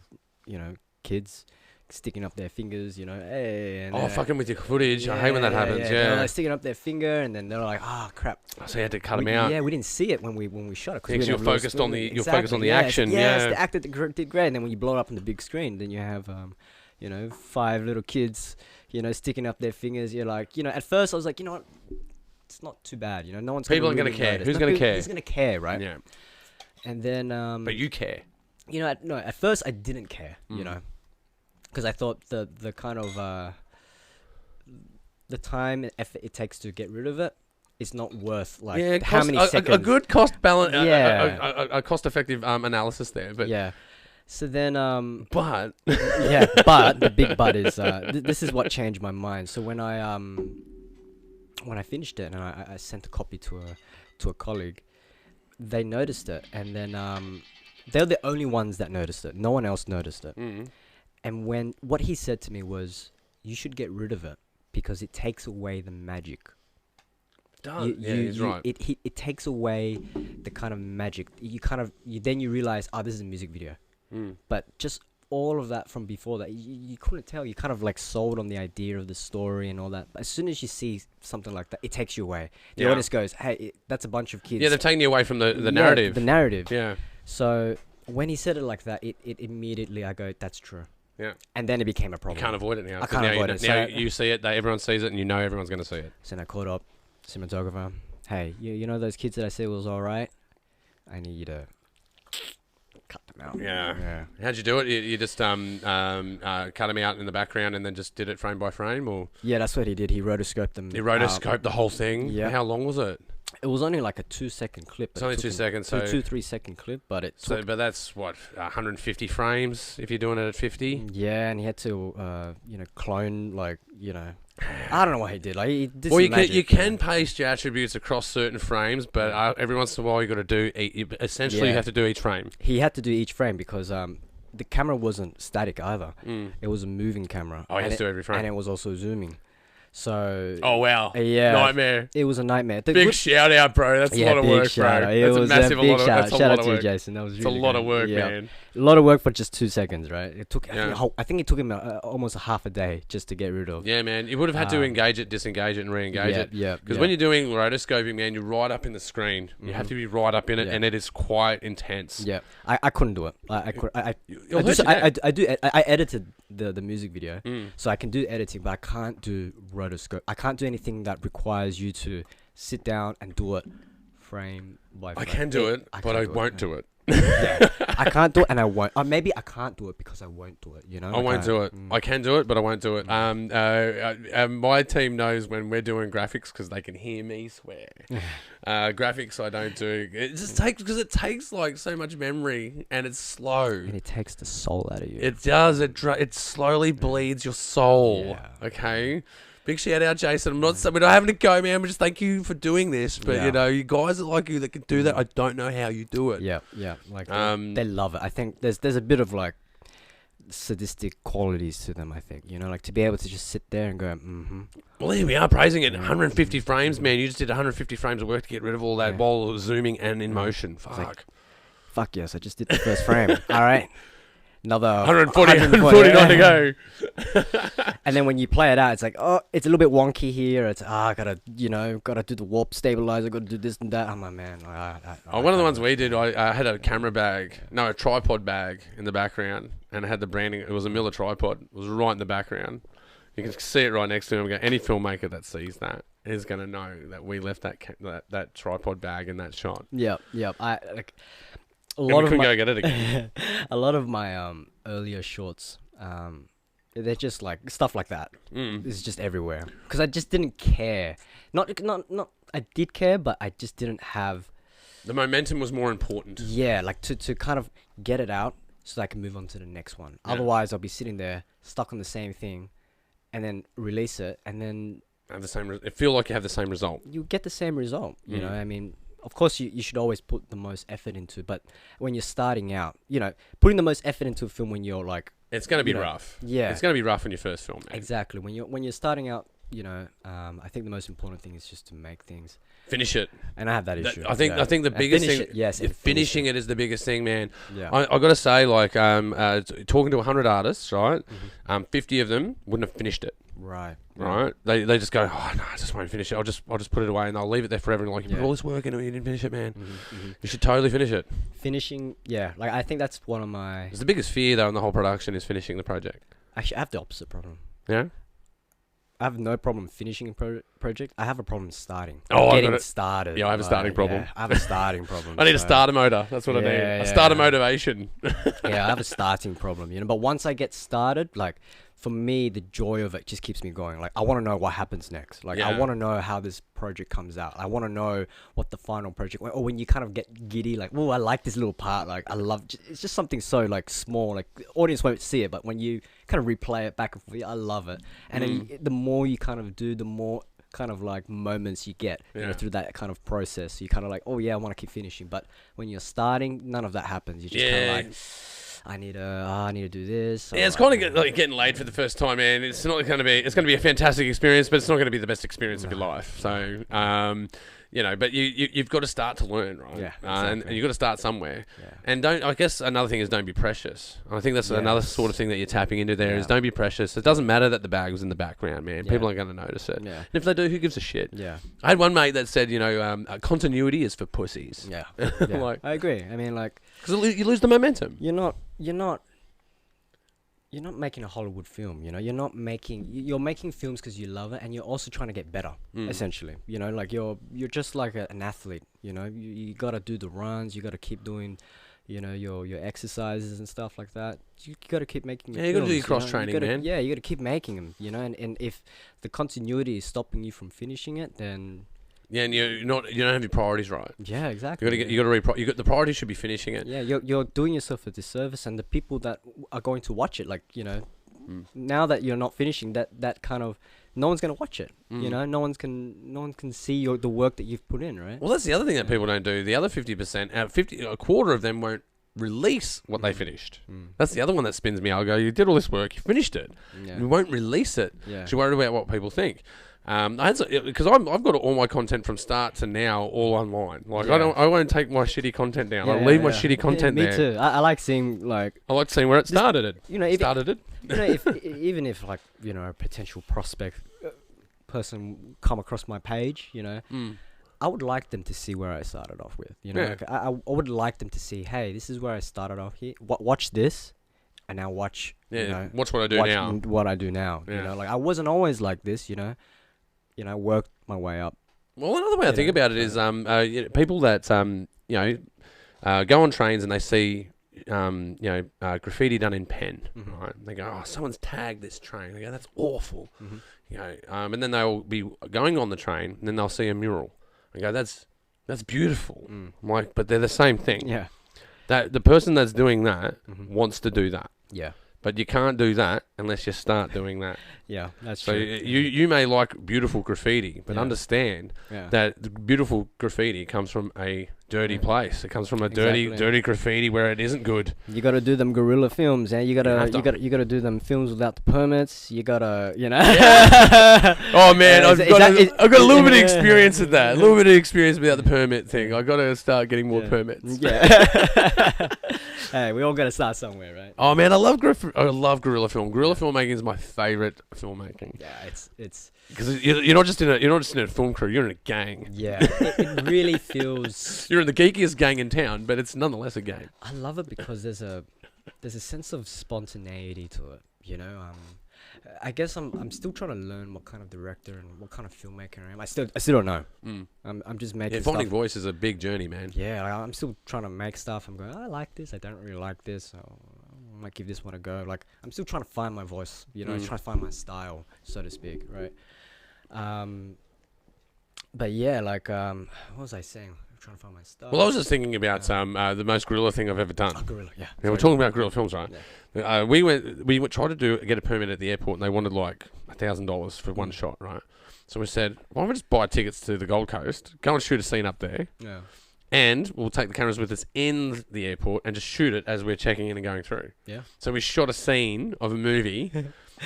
you know, kids sticking up their fingers, you know, hey, and Fucking with your footage. I hate when that happens. Yeah. They're like sticking up their finger, and then they're like, crap. So you had to cut them out. Yeah, we didn't see it when we shot it. Because we you're didn't have focused little on the screen. you're focused on the Exactly, action. Yes, Yeah. the actor did great, and then when you blow it up on the big screen, then you have you know, 5 little kids, you know, sticking up their fingers. You're like, you know, at first I was like, you know what, it's not too bad, you know, no one's People aren't gonna gonna care. notice. Who's No, gonna care? Who's gonna care, right? Yeah. And then But you care. you know, no, at first I didn't care, you Mm. know, because I thought the kind of the time and effort it takes to get rid of it is not worth like how many seconds. A good cost balance, Yeah. a cost-effective analysis there. But Yeah. So then, but yeah, but the big but is this is what changed my mind. So when I finished it and I sent a copy to a colleague, they noticed it, and then they're the only ones that noticed it. No one else noticed it. And when what he said to me was, "You should get rid of it because it takes away the magic." he's right. It takes away the kind of magic. Then you realize, oh, this is a music video. But just all of that from before that, you couldn't tell. You kind of like sold on the idea of the story and all that. But as soon as you see something like that, it takes you away. The audience goes, hey, that's a bunch of kids. Yeah, they've taken you away from the narrative. The narrative. Yeah. So when he said it like that, it immediately, I go, that's true. Yeah. And then it became a problem. You can't avoid it now. I can't avoid it. Now So you see it, everyone sees it, and you know everyone's going to see it. So then I called up cinematographer. Hey, you know those kids that I said was all right? I need you to cut them out. Yeah. How'd you do it? You just cut them out in the background and then just did it frame by frame, or? Yeah, that's what he did. He rotoscoped them. He rotoscoped the whole thing. Yeah. How long was it? It was only like a 2-second clip. It's only 2 seconds. So 2-3 second clip, but it. So, but that's what 150 frames if you're doing it at 50. Yeah, and he had to, clone like, I don't know what he did. Like he did Well, some magic, you can paste your attributes across certain frames, but every once in a while you got to do. Essentially, you have to do each frame. He had to do each frame because the camera wasn't static either. It was a moving camera. Oh, he has to do every frame. And it was also zooming. So. Oh wow! Yeah. Nightmare. It was a nightmare. Big shout out, bro. That's a lot of work, bro. That's a massive big shout that's a lot out of to you, work. Jason. That was It's really a lot good. of work, Yeah. man. A lot of work for just 2 seconds, right? It took. Yeah. I think it took him almost a half a day just to get rid of. Yeah, man. You would have had to engage it, disengage it, and re-engage it. Yeah. Because when you're doing rotoscoping, man, you're right up in the screen. You have to be right up in it, and it is quite intense. Yeah, I couldn't do it. I edited the music video, so I can do editing, but I can't do rotoscope. I can't do anything that requires you to sit down and do it frame by frame. I can do it, but I won't do it. Yeah, I can't do it, and I won't. Or maybe I can't do it because I won't do it. I won't do it. I can do it, but I won't do it. My team knows when we're doing graphics because they can hear me swear. Graphics I don't do. It just takes like so much memory and it's slow. And it takes the soul out of you. It does. It slowly bleeds your soul. Yeah. Okay. Big shout out, Jason. We're not having to go, man. We just thank you for doing this. But you guys are like you that can do that. I don't know how you do it. Yeah. Like they love it. I think there's a bit of like sadistic qualities to them. I think like to be able to just sit there and go, Well, here we are praising it. 150 frames, man. You just did 150 frames of work to get rid of all that while zooming and in motion. Fuck. Like, fuck yes, I just did the first frame. All right. Another 149 to go. And then when you play it out, it's like, oh, it's a little bit wonky here. It's I gotta do the warp stabilizer, gotta do this and that. I'm like, man. One of the ones we did, I had a a tripod bag in the background, and it had the branding. It was a Miller tripod. It was right in the background. You can see it right next to him. Any filmmaker that sees that is gonna know that we left that tripod bag in that shot. Yeah. A lot lot of of my, go get it again. a lot of my earlier shorts, they're just like stuff like that. It's just everywhere because I just didn't care. Not. I did care, but I just didn't have. The momentum was more important. Yeah, like to kind of get it out so that I can move on to the next one. Yeah. Otherwise, I'll be sitting there stuck on the same thing, and then release it, and then have the same. It feel like you have the same result. You get the same result. You know, I mean. Of course, you should always put the most effort into, but when you're starting out, putting the most effort into a film when you're like, it's going to be rough. Yeah, it's going to be rough when you first film. Man. Exactly. When you're starting out, I think the most important thing is just to make things. Finish it. And I have that issue. I think the biggest thing. Finishing it is the biggest thing, man. Yeah. I got to say, like, talking to 100 artists, right? 50 of them wouldn't have finished it. Right. They just go, oh no, I just won't finish it. I'll just put it away and I'll leave it there forever. And like, you put all this work into it, you didn't finish it, man. You should totally finish it. Finishing, like I think that's one of my. It's the biggest fear though in the whole production is finishing the project. Actually, I have the opposite problem. Yeah. I have no problem finishing a project. I have a problem starting. Oh, Getting started. Yeah, I have a starting problem. Yeah, I have a starting problem. I need a so- starter motor. That's what I need. A starter motivation. Yeah, I have a starting problem, But once I get started, like, for me, the joy of it just keeps me going. Like, I want to know what happens next. Like, I Yeah. want to know how this project comes out. I want to know what the final project, or when you kind of get giddy, like, oh, I like this little part. Like, I love, it's just something so, like, small. Like, the audience won't see it, but when you kind of replay it back and forth, I love it. And then the more you kind of do, the more kind of like moments you get through that kind of process. You kind of like, oh yeah, I want to keep finishing. But when you're starting, none of that happens. You just kind of like, I need to do this. Yeah, it's kind of like getting laid for the first time, man. It's not going to be. It's going to be a fantastic experience, but it's not going to be the best experience of your life. So, but you've got to start to learn, right? Yeah, and you've got to start somewhere. Yeah. And I guess another thing is don't be precious. I think that's another sort of thing that you're tapping into there is don't be precious. It doesn't matter that the bag was in the background, man. People aren't going to notice it. Yeah. And if they do, who gives a shit? Yeah. I had one mate that said, continuity is for pussies. Yeah. Like, I agree. I mean, like, because you lose the momentum. you're not making a Hollywood film, You're making films because you love it, and you're also trying to get better, essentially. Like you're just like an athlete. You gotta do the runs. You gotta keep doing, your exercises and stuff like that. You gotta keep making. Yeah, you gotta do your cross training, man. Yeah, you gotta keep making them. And if the continuity is stopping you from finishing it, then Yeah, and you don't have your priorities right. yeah, exactly. The priority should be finishing it. Yeah, you're doing yourself a disservice, and the people that are going to watch it, like, now that you're not finishing that kind of, no one's gonna watch it. No one can see the work that you've put in, right? Well, that's the other thing that people don't do. The other 50%, a quarter of them won't release what they finished. That's the other one that spins me. I'll go, you did all this work, you finished it. Yeah. You won't release it. Yeah. You're worried about what people think. Because I've got all my content from start to now all online. Like I won't take my shitty content down. I leave my shitty content there. Me too. I like seeing, like, I like seeing where it started. Even if like, a potential prospect person come across my page, I would like them to see where I started off with. Like, I would like them to see, hey, this is where I started off here. Watch this, and now watch. Watch what I do now. What I do now. Yeah. Like, I wasn't always like this. Worked my way up. Well, another way I think about it is people that go on trains and they see graffiti done in pen, right? They go, oh, someone's tagged this train. They go, that's awful. And then they'll be going on the train, and then they'll see a mural. They go, that's beautiful. I'm like, but they're the same thing. Yeah. That the person that's doing that wants to do that. Yeah. But you can't do that unless you start doing that. Yeah, that's so true. You may like beautiful graffiti, but understand Yeah. that the beautiful graffiti comes from a dirty place. It comes from a Exactly. dirty graffiti where it isn't good. You gotta do them guerrilla films, and you gotta do them films without the permits. You gotta, Oh man, I've got a little bit of Yeah. experience with that. A little bit of experience without the permit thing. I got to start getting more permits. Yeah. Hey, we all gotta start somewhere, right? Oh man, I love guerrilla film. Guerrilla filmmaking is my favorite filmmaking. Yeah, it's Because you're not just in a film crew. You're in a gang. yeah. It really feels. You're in the geekiest gang in town, but it's nonetheless a gang. I love it because there's a sense of spontaneity to it. I guess I'm still trying to learn what kind of director and what kind of filmmaker I am. I still don't know. I'm just making Finding stuff. voice is a big journey, man. Yeah, I'm still trying to make stuff. I'm going, I like this. I don't really like this. So I might give this one a go. Like, I'm still trying to find my voice. Trying to find my style, so to speak, right? But yeah, like, what was I saying? I'm trying to find my style. Well, I was just thinking about the most guerrilla thing I've ever done. Oh, guerrilla, yeah. Yeah, we're talking about guerrilla films, right? Yeah. We tried to get a permit at the airport, and they wanted like $1,000 for one shot, right? So we said, why don't we just buy tickets to the Gold Coast, go and shoot a scene up there, Yeah. and we'll take the cameras with us in the airport and just shoot it as we're checking in and going through. Yeah. So we shot a scene of a movie.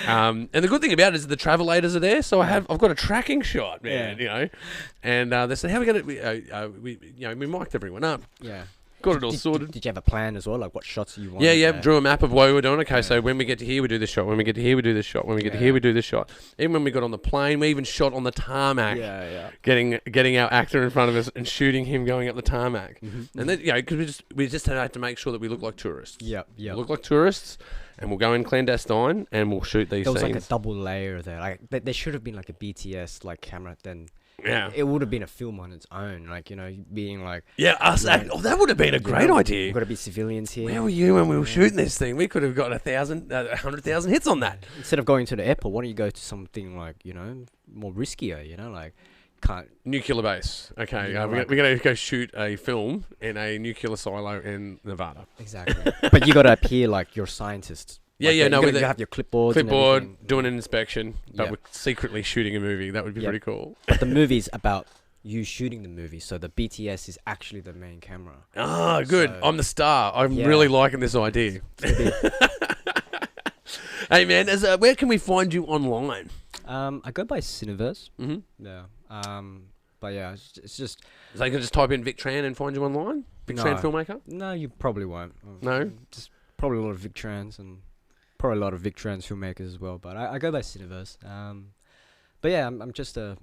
And the good thing about it is the travelators are there, so I've got a tracking shot, man. And they said, "How are we going to?" We mic'd everyone up. Yeah. got it all sorted. Did you have a plan as well, like what shots you wanted? Yeah. Drew a map of what we were doing. Okay, so when we get to here, we do this shot. When we get to here, we do this shot. When we get to here, we do this shot. Even when we got on the plane, we even shot on the tarmac. Yeah. Getting our actor in front of us and shooting him going up the tarmac. Mm-hmm. And then, because we just had to make sure that we look like tourists. Yeah. Look like tourists, and we'll go in clandestine and we'll shoot these There was scenes. like a double layer there. Like there should have been like a BTS like camera. Then Yeah. it would have been a film on its own. Like being like that would have been a great idea. We've got to be civilians here. Where were you when we were shooting this thing? We could have got 100,000 hits on that. Instead of going to the airport, why don't you go to something like more riskier? Like can't. Nuclear base. Okay, Yeah, we're going to go shoot a film in a nuclear silo in Nevada. Exactly. But you got to appear like you're scientists. Yeah, Like, no, you with gotta the have your clipboard, doing an inspection, but Yeah. we're secretly shooting a movie. That would be Yeah. pretty cool. But the movie's about you shooting the movie, so the BTS is actually the main camera. Ah, good. So- I'm the star. I'm Yeah. really liking this idea. Hey, man, where can we find you online? I go by Cineverse. Mm-hmm. Yeah. But yeah, it's just So you can just type in Vic Tran and find you online? Vic Tran filmmaker? no, you probably won't. No? Just probably a lot of Vic Trans and probably a lot of Vic Trans filmmakers as well. But I go by Cineverse. But yeah, I'm just a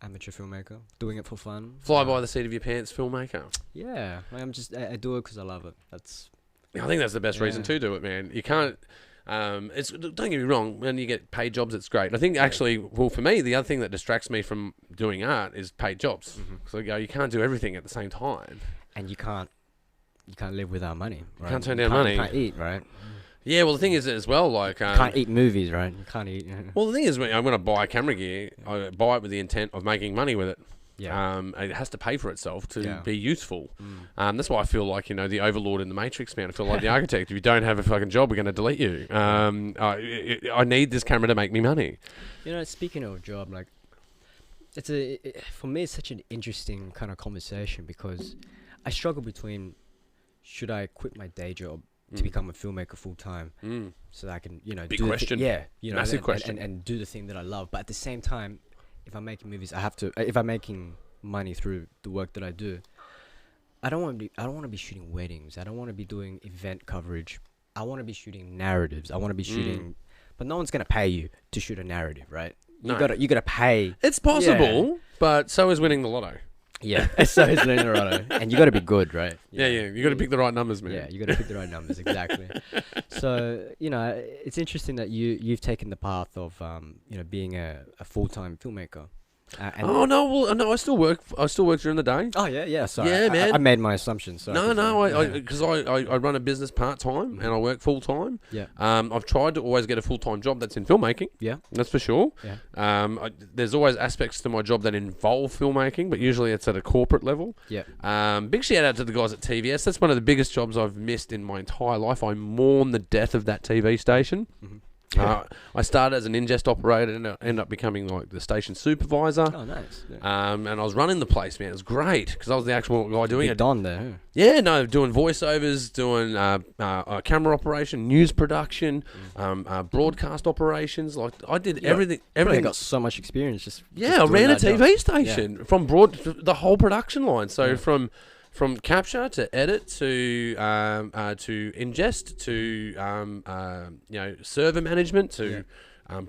amateur filmmaker doing it for fun. Fly by the seat of your pants filmmaker. Yeah, like I do it because I love it. That's I think that's the best reason Yeah. to do it, man. You can't. Don't get me wrong. When you get paid jobs, it's great. I think actually, well, for me, the other thing that distracts me from doing art is paid jobs. So you can't do everything at the same time. and you can't live without money. Right? can't turn You down money. You can't eat, right? Yeah, well, the thing is as well, like, You can't eat movies, right? You can't eat. well, the thing is, when I buy camera gear, I buy it with the intent of making money with it. Yeah. It has to pay for itself to Yeah. be useful. That's why I feel like, the Overlord in the Matrix, man. I feel like the architect. If you don't have a fucking job, we're going to delete you. I need this camera to make me money. Speaking of job, like, for me, it's such an interesting kind of conversation because I struggle between should I quit my day job to become a filmmaker full time so that I can, Big do question. Massive and, question. and do the thing that I love. But at the same time, if I'm making movies, I have to. If I'm making money through the work that I do, I don't want to be shooting weddings. I don't want to be doing event coverage. I want to be shooting narratives. I want to be shooting, but no one's gonna pay you to shoot a narrative, right? No. You gotta pay. It's possible, but so is winning the lotto. Yeah, so is Leonardo, and you gotta be good, right? Yeah. You got to pick the right numbers, man. Yeah, you gotta pick the right numbers, exactly. So it's interesting that you've taken the path of being a full-time filmmaker. Oh no! Well, no, I still work. I still work during the day. Oh yeah. Sorry, Yeah, man. I made my assumptions. So Because I run a business part time and I work full time. Yeah. I've tried to always get a full time job that's in filmmaking. Yeah. That's for sure. Yeah. There's always aspects to my job that involve filmmaking, but usually it's at a corporate level. Yeah. Big shout out to the guys at TVS. That's one of the biggest jobs I've missed in my entire life. I mourn the death of that TV station. I started as an ingest operator and ended up becoming like the station supervisor. Oh, nice. Yeah. And I was running the place, man. It was great because I was the actual guy doing Big it. Don there. Huh? Yeah, no, doing voiceovers, doing camera operation, news production, broadcast operations. Like I did everything. Everything got so much experience. Just Yeah, I doing ran a that job. TV station from the whole production line. So from capture to edit to ingest to server management to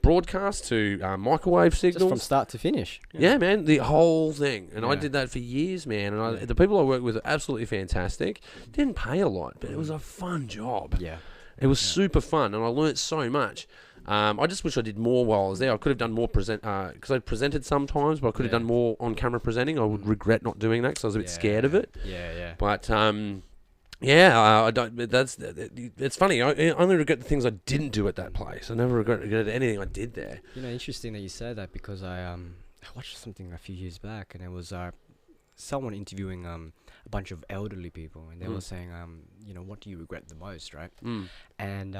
broadcast to microwave Just signals from start to finish. Yeah, man, the whole thing. And I Yeah. did that for years, man. And the people I worked with are absolutely fantastic. Didn't pay a lot, but it was a fun job. Yeah. It was super fun, and I learnt so much. I just wish I did more while I was there. I could have done more because I presented sometimes, but I could have done more on-camera presenting. I would regret not doing that because I was a bit scared of it. Yeah. But I don't. But it's funny. I only regret the things I didn't do at that place. I never regretted anything I did there. Interesting that you say that because I watched something a few years back, and it was someone interviewing a bunch of elderly people, and they were saying, what do you regret the most, right? And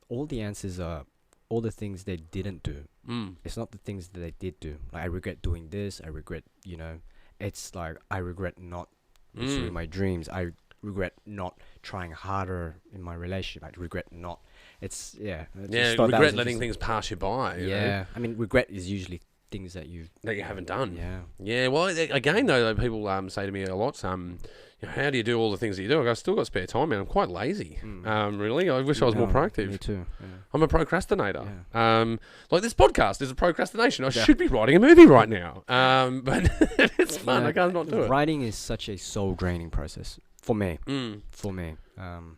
all the answers are all the things they didn't do. It's not the things that they did do. Like, I regret doing this. I regret, it's like I regret not pursuing my dreams. I regret not trying harder in my relationship. I regret not. It's just thought that was regret letting interesting. things pass you by. you know? Yeah, I mean, regret is usually things that you haven't done. Yeah. Yeah, well, again, though, people say to me a lot, how do you do all the things that you do? I still got spare time, man. I'm quite lazy. Really. I wish I was more proactive. Me too. Yeah. I'm a procrastinator. Yeah. Like this podcast is a procrastination. I should be writing a movie right now. But it's fun. I can't not do it. Writing is such a soul-draining process for me. For me.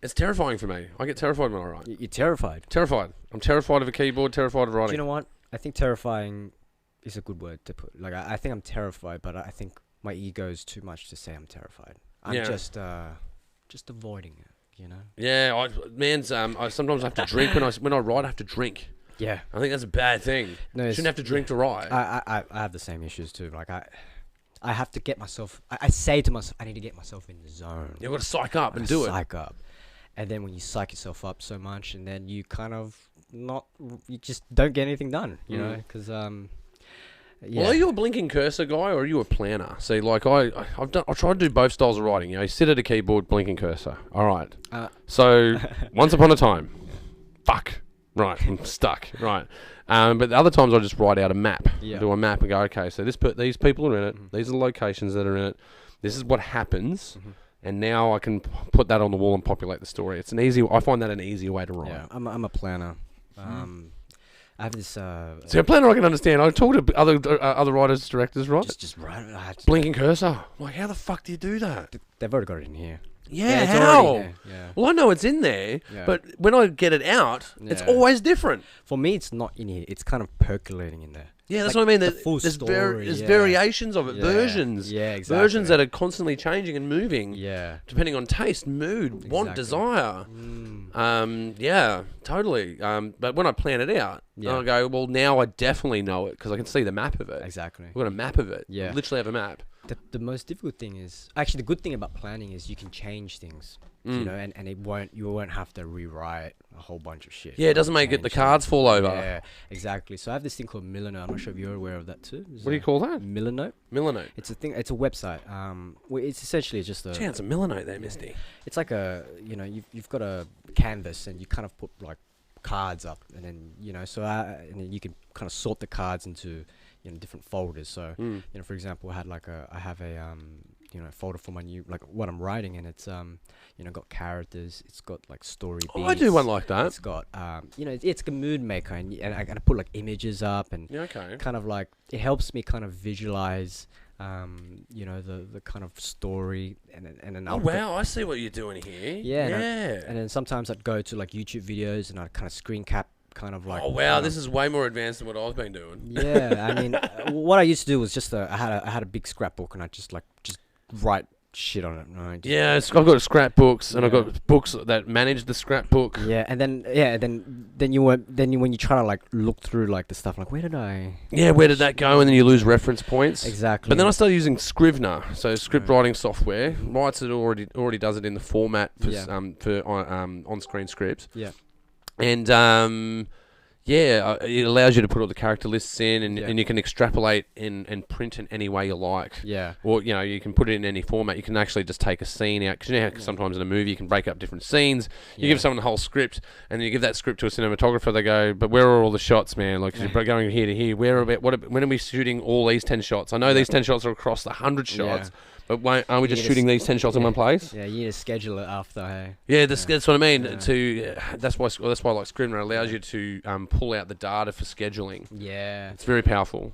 It's terrifying for me. I get terrified when I write. You're terrified? Terrified. I'm terrified of a keyboard, terrified of writing. Do you know what? I think terrifying is a good word to put. Like, I think I'm terrified, but I think my ego is too much to say I'm terrified. I'm just avoiding it, you know? Yeah, I sometimes have to drink when I write. I have to drink. Yeah, I think that's a bad thing. No, you shouldn't have to drink to write. I have the same issues too. Like I have to get myself. I say to myself, I need to get myself in the zone. You've got to psych up and do it. Psych up, and then when you psych yourself up so much, and then you kind of you just don't get anything done, you know? Because yeah. Well, are you a blinking cursor guy or are you a planner? See, like I try to do both styles of writing. You sit at a keyboard, blinking cursor. All right. So once upon a time, fuck. Right, I'm stuck. Right. But the other times I just write out a map. Yeah. Do a map and go, okay, so these people are in it. These are the locations that are in it. This is what happens. And now I can put that on the wall and populate the story. I find that an easier way to write. Yeah, I'm a planner. I have this. See, a planner I can understand. I talk to other writers, directors, right? Just write it. Blinking cursor. Like, how the fuck do you do that? They've already got it in here. Yeah, it's how? already there. Yeah. Well, I know it's in there, but when I get it out, it's always different. For me, it's not in here. It's kind of percolating in there. Yeah, that's what I mean. The full there's story, there's variations of it, versions. Yeah, exactly. Versions that are constantly changing and moving. Yeah. Depending on taste, mood, want, desire. Yeah, totally. But when I plan it out, I go, well, now I definitely know it because I can see the map of it. Exactly. We've got a map of it. Yeah. We literally have a map. The most difficult thing is actually the good thing about planning is you can change things. You know, and you won't have to rewrite a whole bunch of shit. Yeah, it doesn't make the cards fall over. Yeah, exactly. So I have this thing called Millernote. I'm not sure if you're aware of that too. What do you call that? Millernote. Millernote. It's a thing. It's a website. It's essentially just a. Chance a Millernote there, Misty. It's like you've got a canvas and you kind of put like cards up and then and then you can kind of sort the cards into different folders. So for example, I have a folder for my new what I'm writing, and it's got characters, it's got like story beats. Oh, I do one like that. It's got it's a mood maker, and I put like images up and kind of like it helps me kind of visualize the kind of story and then wow, I see what you're doing here. And then sometimes I'd go to like YouTube videos and I'd kind of screen cap kind of like. Oh wow, this is way more advanced than what I've been doing. Yeah, I mean, what I used to do was just I had a big scrapbook and I just write shit on it. Right? Yeah, I've got scrapbooks and I've got books that manage the scrapbook. Yeah, and then when you try to like look through like the stuff, like where did that go? And then you lose reference points. Exactly. But then I started using Scrivener, so script writing software. Writes it already does it in the format for on-screen scripts. Yeah. And it allows you to put all the character lists in, and you can extrapolate and print in any way you like. Yeah. Or you can put it in any format. You can actually just take a scene out because how sometimes in a movie you can break up different scenes. You give someone the whole script, and then you give that script to a cinematographer. They go, "But where are all the shots, man? Like you're going here to here. When are we shooting all these 10 shots? I know these 10 shots are across the 100 shots." Yeah. But aren't we just shooting these 10 shots in one place? Yeah, you need to schedule it after. Hey. Yeah, that's what I mean. Yeah. That's why like Scrivener allows you to pull out the data for scheduling. Yeah, it's very powerful.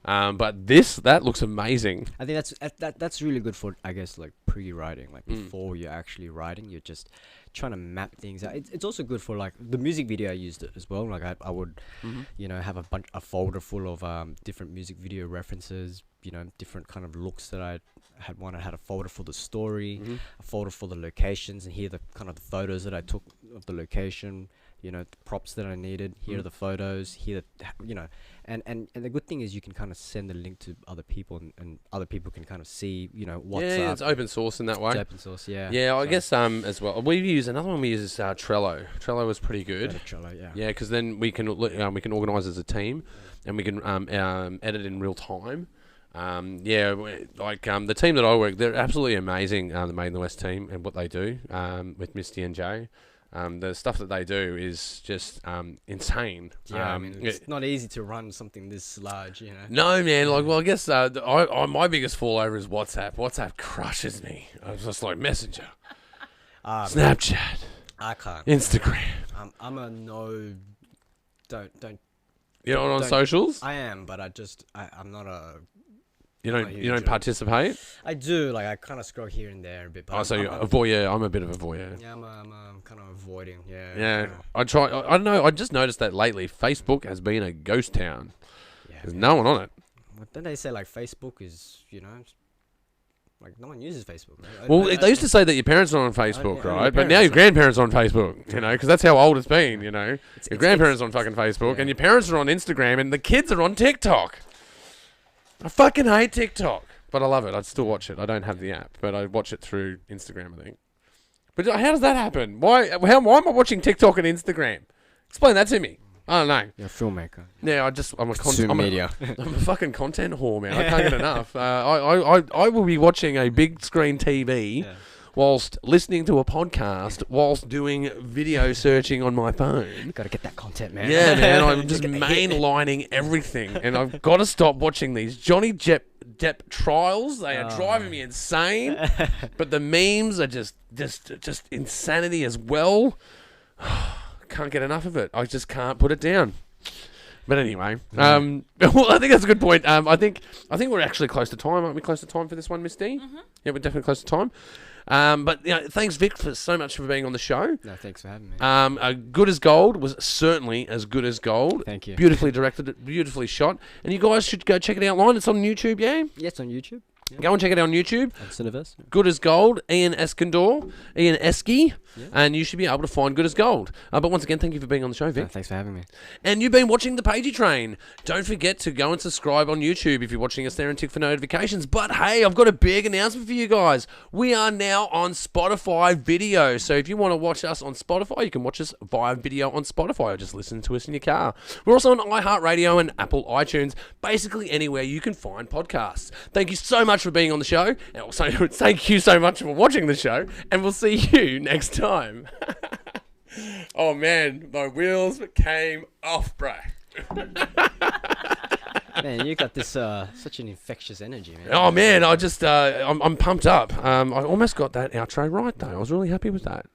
But that looks amazing. I think that's really good for, I guess, like pre-writing, like before you're actually writing, you're just trying to map things out. It's also good for like the music video. I used it as well. Like I would, have a folder full of different music video references. Different kind of looks that I had. I had a folder for the story, a folder for the locations, and here the kind of the photos that I took of the location. The props that I needed. Here are the photos. Here, and the good thing is you can kind of send the link to other people, and other people can kind of see, what's up. Yeah, it's open source in that way. It's open source, yeah. Yeah, I guess as well. Another one we use is Trello. Trello was pretty good. Trello, yeah. Yeah, because then we can organize as a team, and we can edit in real time. The team that I work, they're absolutely amazing. The Made in the West team and what they do with Misty and Jay. The stuff that they do is just insane. Yeah, I mean, it's not easy to run something this large, you know. No, man. Like, well, I guess my biggest fallover is WhatsApp. WhatsApp crushes me. I was just like Messenger, Snapchat, I can't. Instagram. I'm a no. Don't. You're not on Don't- socials. I am, but I'm not a. You not don't. a You don't huge, participate. I do, like, I kind of scroll here and there a bit. But Oh, so I'm you're a voyeur. I'm a bit of a voyeur. Yeah, I'm kind of avoiding. Yeah. Yeah, I try. I don't know. I just noticed that lately, Facebook has been a ghost town. Yeah. There's no one on it. But then they say like Facebook is, like no one uses Facebook. Right? Well, they used to say that your parents are on Facebook, yeah, right? your But now your parents grandparents are on Facebook, because that's how old it's been, Your It's- grandparents are on fucking Facebook, yeah. and your parents are on Instagram, and the kids are on TikTok. I fucking hate TikTok, but I love it. I'd still watch it. I don't have the app, but I watch it through Instagram, I think. But how does that happen? Why am I watching TikTok and Instagram? Explain that to me. I don't know. You're a filmmaker. Yeah, I'm a Consume media. I'm a fucking content whore, man. I can't get enough. I will be watching a big screen TV Yeah. whilst listening to a podcast, whilst doing video searching on my phone. Gotta get that content, man. Yeah, man. I'm just Get the hit. mainlining everything, and I've got to stop watching these Johnny Depp trials. They are driving me insane. But the memes are just insanity as well. Can't get enough of it. I just can't put it down. But anyway, well, I think that's a good point. I think we're actually close to time. Aren't we close to time for this one, Miss D? Mm-hmm. Yeah, we're definitely close to time. But thanks, Vic, for so much for being on the show. No, thanks for having me. Good as Gold was certainly as good as gold. Thank you. Beautifully directed, beautifully shot, and you guys should go check it out online. It's on YouTube, yeah. Yeah, it's on YouTube. Yeah. Go and check it out on YouTube. On Cineverse. Good as Gold, Ian Esky, Yeah. and you should be able to find Good as Gold. But once again, thank you for being on the show, Vic. No, thanks for having me. And you've been watching the Pagey Train. Don't forget to go and subscribe on YouTube if you're watching us there and tick for notifications. But hey, I've got a big announcement for you guys. We are now on Spotify video. So if you want to watch us on Spotify, you can watch us via video on Spotify or just listen to us in your car. We're also on iHeartRadio and Apple iTunes, basically anywhere you can find podcasts. Thank you so much for being on the show. And also thank you so much for watching the show. And we'll see you next time. Oh man, my wheels came off, bro. Man, you got this such an infectious energy, man. Oh man, I'm pumped up. I almost got that outro right though. I was really happy with that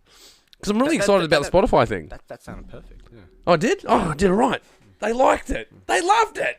because I'm really excited about the Spotify thing. That sounded perfect. Yeah. Oh, I did? Oh, I did it right. They liked it. They loved it.